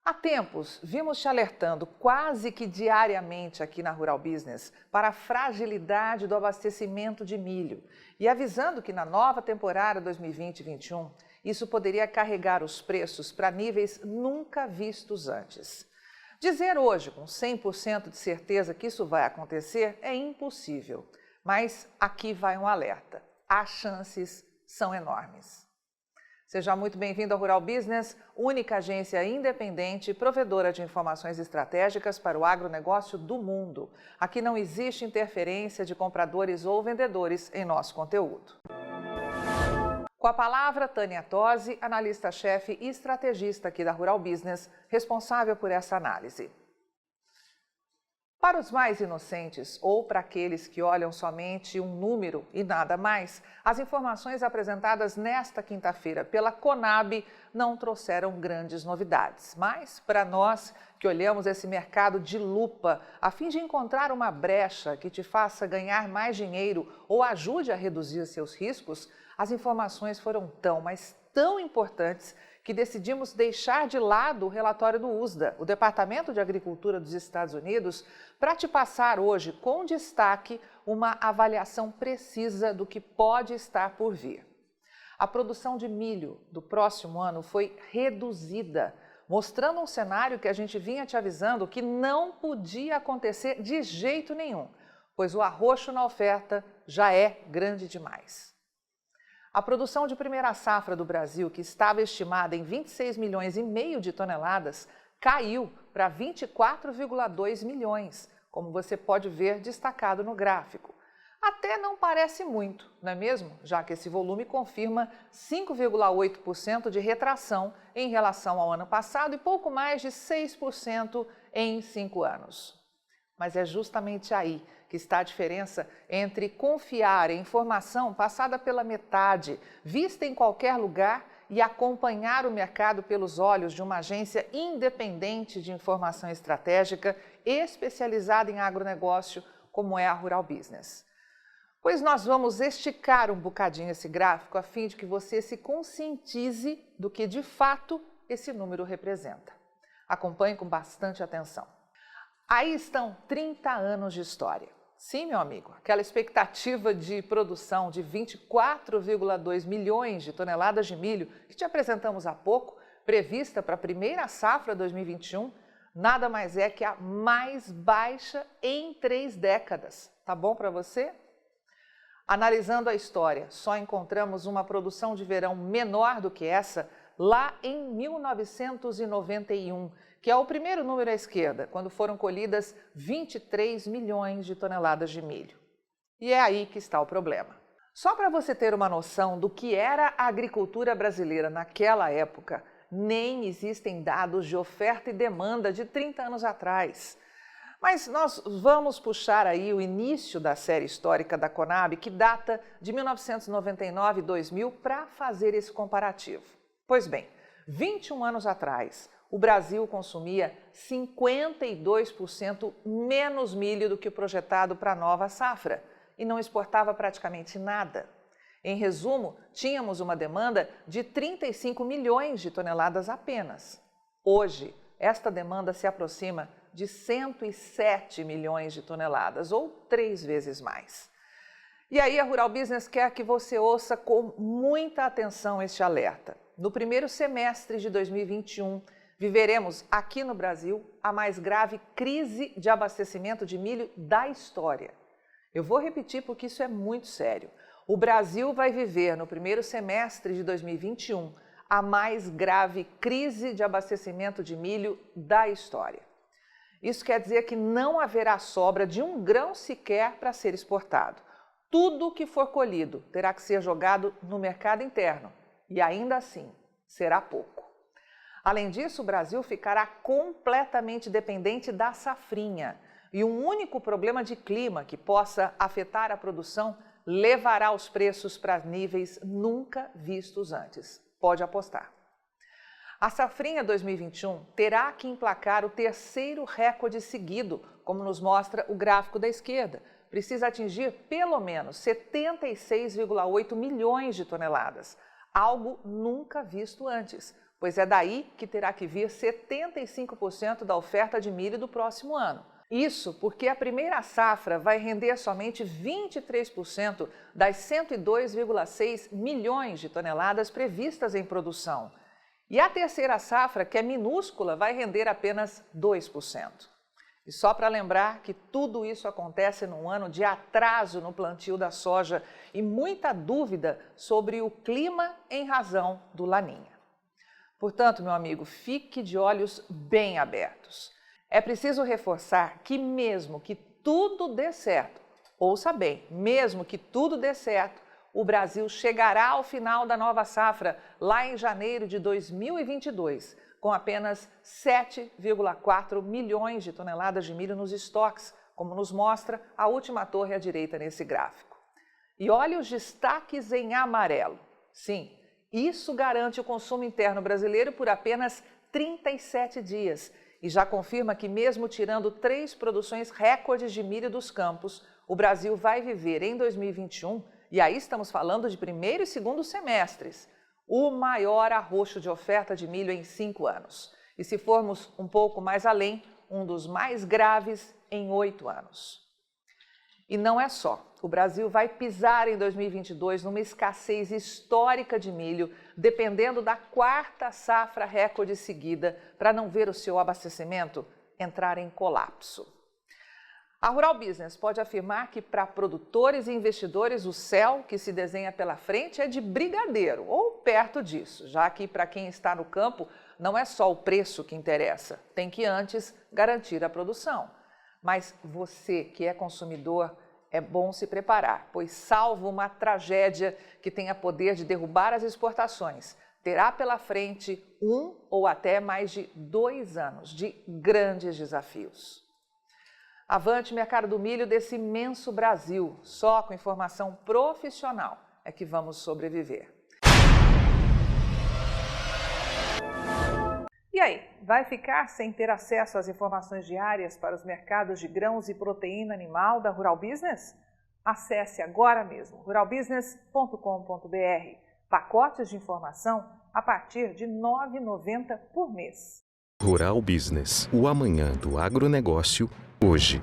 Há tempos, vimos te alertando quase que diariamente aqui na Rural Business para a fragilidade do abastecimento de milho e avisando que na nova temporada 2020-21 isso poderia carregar os preços para níveis nunca vistos antes. Dizer hoje com 100% de certeza que isso vai acontecer é impossível, mas aqui vai um alerta: as chances são enormes. Seja muito bem-vindo ao Rural Business, única agência independente e provedora de informações estratégicas para o agronegócio do mundo. Aqui não existe interferência de compradores ou vendedores em nosso conteúdo. Com a palavra, Tânia Tosi, analista-chefe e estrategista aqui da Rural Business, responsável por essa análise. Para os mais inocentes ou para aqueles que olham somente um número e nada mais, as informações apresentadas nesta quinta-feira pela Conab não trouxeram grandes novidades. Mas, para nós que olhamos esse mercado de lupa, a fim de encontrar uma brecha que te faça ganhar mais dinheiro ou ajude a reduzir seus riscos, as informações foram tão importantes que decidimos deixar de lado o relatório do USDA, o Departamento de Agricultura dos Estados Unidos, para te passar hoje, com destaque, uma avaliação precisa do que pode estar por vir. A produção de milho do próximo ano foi reduzida, mostrando um cenário que a gente vinha te avisando que não podia acontecer de jeito nenhum, pois o arroxo na oferta já é grande demais. A produção de primeira safra do Brasil, que estava estimada em 26 milhões e meio de toneladas, caiu para 24,2 milhões, como você pode ver destacado no gráfico. Até não parece muito, não é mesmo? Já que esse volume confirma 5,8% de retração em relação ao ano passado e pouco mais de 6% em 5 anos. Mas é justamente aí que está a diferença entre confiar em informação passada pela metade, vista em qualquer lugar, e acompanhar o mercado pelos olhos de uma agência independente de informação estratégica especializada em agronegócio, como é a Rural Business. Pois nós vamos esticar um bocadinho esse gráfico a fim de que você se conscientize do que de fato esse número representa. Acompanhe com bastante atenção. Aí estão 30 anos de história. Sim, meu amigo, aquela expectativa de produção de 24,2 milhões de toneladas de milho que te apresentamos há pouco, prevista para a primeira safra 2021, nada mais é que a mais baixa em 3 décadas. Tá bom para você? Analisando a história, só encontramos uma produção de verão menor do que essa lá em 1991, que é o primeiro número à esquerda, quando foram colhidas 23 milhões de toneladas de milho. E é aí que está o problema. Só para você ter uma noção do que era a agricultura brasileira naquela época, nem existem dados de oferta e demanda de 30 anos atrás. Mas nós vamos puxar aí o início da série histórica da Conab, que data de 1999 e 2000, para fazer esse comparativo. Pois bem, 21 anos atrás, o Brasil consumia 52% menos milho do que o projetado para a nova safra e não exportava praticamente nada. Em resumo, tínhamos uma demanda de 35 milhões de toneladas apenas. Hoje, esta demanda se aproxima de 107 milhões de toneladas, ou 3 vezes mais. E aí a Rural Business quer que você ouça com muita atenção este alerta. No primeiro semestre de 2021, viveremos aqui no Brasil a mais grave crise de abastecimento de milho da história. Eu vou repetir porque isso é muito sério. O Brasil vai viver no primeiro semestre de 2021 a mais grave crise de abastecimento de milho da história. Isso quer dizer que não haverá sobra de um grão sequer para ser exportado. Tudo que for colhido terá que ser jogado no mercado interno e ainda assim será pouco. Além disso, o Brasil ficará completamente dependente da safrinha e um único problema de clima que possa afetar a produção levará os preços para níveis nunca vistos antes. Pode apostar. A safrinha 2021 terá que emplacar o terceiro recorde seguido, como nos mostra o gráfico da esquerda. Precisa atingir pelo menos 76,8 milhões de toneladas, algo nunca visto antes, pois é daí que terá que vir 75% da oferta de milho do próximo ano. Isso porque a primeira safra vai render somente 23% das 102,6 milhões de toneladas previstas em produção. E a terceira safra, que é minúscula, vai render apenas 2%. E só para lembrar que tudo isso acontece num ano de atraso no plantio da soja e muita dúvida sobre o clima em razão do Laninha. Portanto, meu amigo, fique de olhos bem abertos. É preciso reforçar que mesmo que tudo dê certo, ouça bem, mesmo que tudo dê certo, o Brasil chegará ao final da nova safra lá em janeiro de 2022, com apenas 7,4 milhões de toneladas de milho nos estoques, como nos mostra a última torre à direita nesse gráfico. E olhe os destaques em amarelo. Sim, isso garante o consumo interno brasileiro por apenas 37 dias e já confirma que mesmo tirando 3 produções recordes de milho dos campos, o Brasil vai viver em 2021, e aí estamos falando de primeiro e segundo semestres, o maior arroxo de oferta de milho em 5 anos. E se formos um pouco mais além, um dos mais graves em 8 anos. E não é só. O Brasil vai pisar em 2022 numa escassez histórica de milho, dependendo da 4ª safra recorde seguida, para não ver o seu abastecimento entrar em colapso. A Rural Business pode afirmar que para produtores e investidores o céu que se desenha pela frente é de brigadeiro, ou perto disso, já que para quem está no campo não é só o preço que interessa, tem que antes garantir a produção. Mas você que é consumidor, é bom se preparar, pois salvo uma tragédia que tenha poder de derrubar as exportações, terá pela frente 1 ou até mais de 2 anos de grandes desafios. Avante, mercado do milho desse imenso Brasil, só com informação profissional é que vamos sobreviver. E aí, vai ficar sem ter acesso às informações diárias para os mercados de grãos e proteína animal da Rural Business? Acesse agora mesmo ruralbusiness.com.br. Pacotes de informação a partir de R$ 9,90 por mês. Rural Business, o amanhã do agronegócio, hoje.